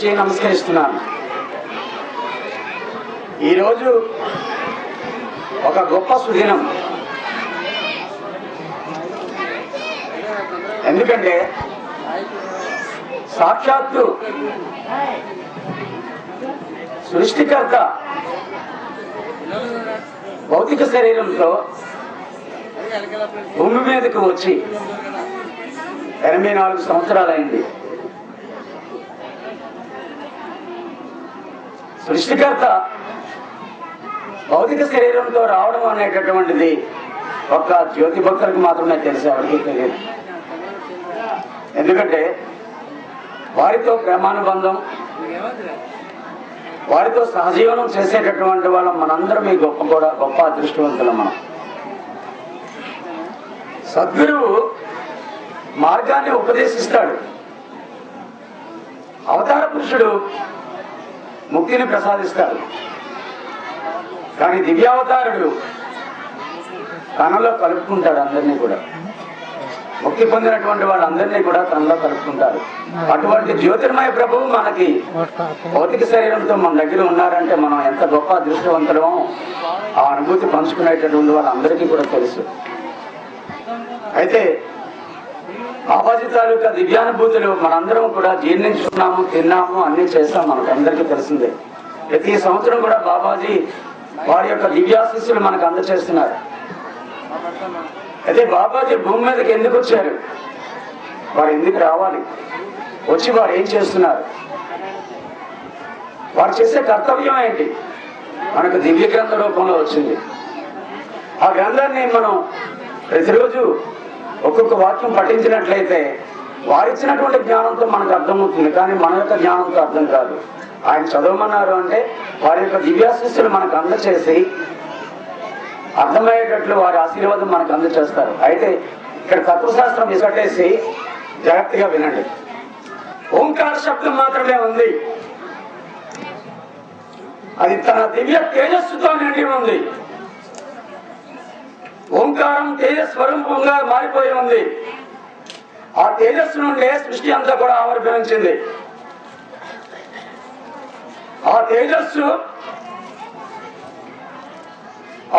ఉంచి నమస్కరిస్తున్నాను. ఈరోజు ఒక గొప్ప సుదినం. ఎందుకంటే సాక్షాత్తు సృష్టికర్త భౌతిక శరీరంతో భూమి మీదకు వచ్చి 84 సంవత్సరాలైంది. సృష్టికర్త భౌతిక శరీరంతో రావడం అనేటటువంటిది ఒక్క జ్యోతి భక్తులకు మాత్రమే తెలిసి ఎవరికి తెలియదు. ఎందుకంటే వారితో ప్రేమానుబంధం, వారితో సహజీవనం చేసేటటువంటి వాళ్ళం మనందరం ఈ గొప్ప అదృష్టవంతులం. మనం సద్గురువు మార్గాన్ని ఉపదేశిస్తాడు. అవతార పురుషుడు ముక్తిని ప్రసాదిస్తాడు. కానీ దివ్యావతారుడు తనలో కలుపుకుంటాడు అందరినీ కూడా. ముక్తి పొందినటువంటి వాళ్ళందరినీ కూడా తనలో కలుపుకుంటారు. అటువంటి జ్యోతిర్మయ ప్రభువు మనకి భౌతిక శరీరంతో మన దగ్గర ఉన్నారంటే మనం ఎంత గొప్ప అదృష్టవంతులమో ఆ అనుభూతి పంచుకునేటటువంటి వాళ్ళందరికీ కూడా తెలుసు. అయితే బాబాజీ తాలూకా దివ్యానుభూతులు మనందరం కూడా జీర్ణించుకున్నాము, తిన్నాము, అన్ని చేస్తాం. మనకు అందరికీ తెలిసిందే. ప్రతి సంవత్సరం కూడా బాబాజీ వారి యొక్క దివ్యాశీస్సులు మనకు అందజేస్తున్నారు. అయితే బాబాజీ భూమి మీదకి ఎందుకు వచ్చారు, వారు ఎందుకు రావాలి, వచ్చి వారు ఏం చేస్తున్నారు, వారు చేసే కర్తవ్యం ఏంటి, మనకు దివ్య గ్రంథ రూపంలో వచ్చింది. ఆ గ్రంథాన్ని మనం ప్రతిరోజు ఒక్కొక్క వాక్యం పఠించినట్లయితే వారిచ్చినటువంటి జ్ఞానంతో మనకు అర్థమవుతుంది. కానీ మన యొక్క జ్ఞానంతో అర్థం కాదు. ఆయన చదవమన్నారు అంటే వారి యొక్క దివ్యాశిస్సులు మనకు అందచేసి అర్థమయ్యేటట్లు వారి ఆశీర్వాదం మనకు అందచేస్తారు. అయితే ఇక్కడ తత్వశాస్త్రం విసటేసి జాగ్రత్తగా వినండి. ఓంకార శబ్దం మాత్రమే ఉంది. అది తన దివ్య తేజస్సుతో నిండి ఉంది. ఓంకారం తేజస్వరూపంగా మారిపోయి ఉంది. ఆ తేజస్సు నుండే సృష్టి అంతా కూడా ఆవిర్భవించింది. ఆ తేజస్సు,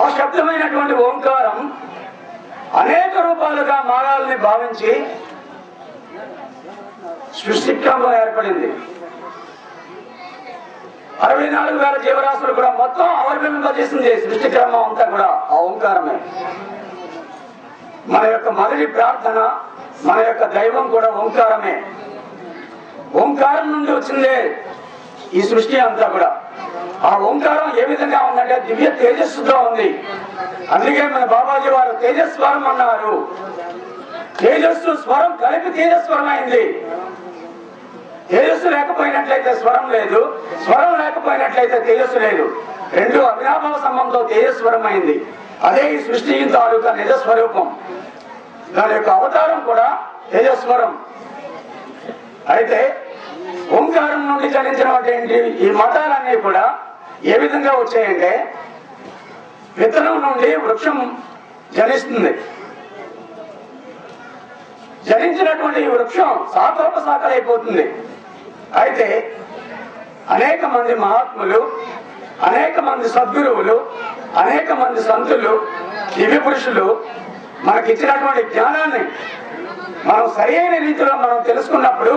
ఆ శబ్దమైనటువంటి ఓంకారం అనేక రూపాలుగా మారాలని భావించి సృష్టిక్రమంలో ఏర్పడింది. 64,000 జీవరాశులు కూడా మొత్తం ఆవిర్భవింపజేసింది సృష్టిక్రమం అంతా కూడా ఆ ఓంకారమే. మన యొక్క మొదటి ప్రార్థన, మన యొక్క దైవం కూడా ఓంకారమే. ఓంకారం నుండి వచ్చిందే ఈ సృష్టి అంతా కూడా. ఆ ఓంకారం ఏ విధంగా ఉందంటే దివ్య తేజస్సుతో ఉంది. అందుకే మన బాబాజీ వారు తేజస్వరం అన్నారు. తేజస్సు స్వరం కలిపి తేజస్వరం అయింది. తేజస్సు లేకపోయినట్లయితే స్వరం లేదు, స్వరం లేకపోయినట్లయితే తేజస్సు లేదు. రెండు అవినాభావ సంబంధంతో తేజస్వరం అయింది. అదే ఈ సృష్టి తాలూకా నిజస్వరూపం. దాని యొక్క అవతారం కూడా తేజస్వరం. అయితే ఓంకారం నుండి జనించినటువంటి ఈ మతాలన్నీ కూడా ఏ విధంగా వచ్చాయంటే విత్తనం నుండి వృక్షం జనిస్తుంది. జనించినటువంటి ఈ వృక్షం శాఖోపశాఖలైపోతుంది. అయితే అనేక మంది మహాత్ములు, అనేక మంది సద్గురువులు, అనేక మంది సంతులు, దివ్య పురుషులు మనకిచ్చినటువంటి జ్ఞానాన్ని మనం సరైన రీతిలో మనం తెలుసుకున్నప్పుడు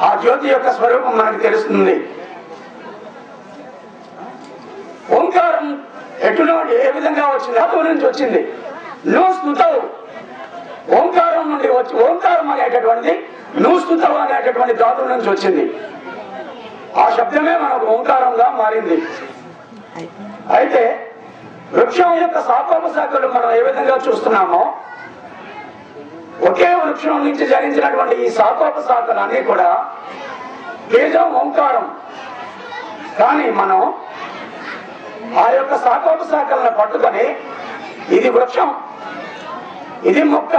ఆ జ్యోతి యొక్క స్వరూపం మనకు తెలుస్తుంది. ఓంకారం ఎటునో ఏ విధంగా వచ్చింది, ధాతువు నుంచి వచ్చింది. నువ్వు స్తుతవు ఓంకారం నుండి వచ్చి, ఓంకారం అనేటటువంటిది నువ్వు స్తుతవు అనేటటువంటి ధాతువు నుంచి వచ్చింది. ఆ శబ్దమే మనకు ఓంకారంగా మారింది. అయితే వృక్షం యొక్క శాఖోపశాఖలు మనం ఏ విధంగా చూస్తున్నామో ఒకే వృక్షం నుంచి జరించినటువంటి ఈ శాఖోపశాఖలన్నీ కూడా బీజం ఓంకారం. కానీ మనం ఆ యొక్క శాఖోపశాఖలను పట్టుకొని ఇది వృక్షం, ఇది మొక్క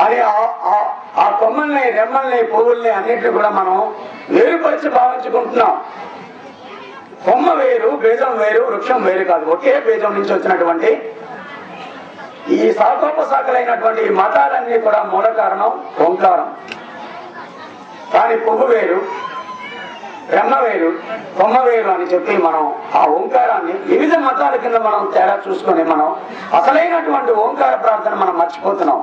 అని ఆ కొమ్మల్ని, రెమ్మల్ని, పువ్వుల్ని అన్నింటినీ కూడా మనం వేరుపరిచి భావించుకుంటున్నాం. కొమ్మ వేరు, బీజం వేరు, వృక్షం వేరు కాదు. ఒకే బీజం నుంచి వచ్చినటువంటి ఈ శాఖోపశాఖలైనటువంటి ఈ మతాలన్నీ కూడా మూల కారణం ఓంకారం. కానీ పువ్వు వేరు, బ్రహ్మ వేరు కొమ్మ వేరు అని చెప్పి మనం ఆ ఓంకారాన్ని వివిధ మతాల కింద మనం తేడా చూసుకొని మనం అసలైనటువంటి ఓంకార ప్రార్థన మనం మర్చిపోతున్నాం.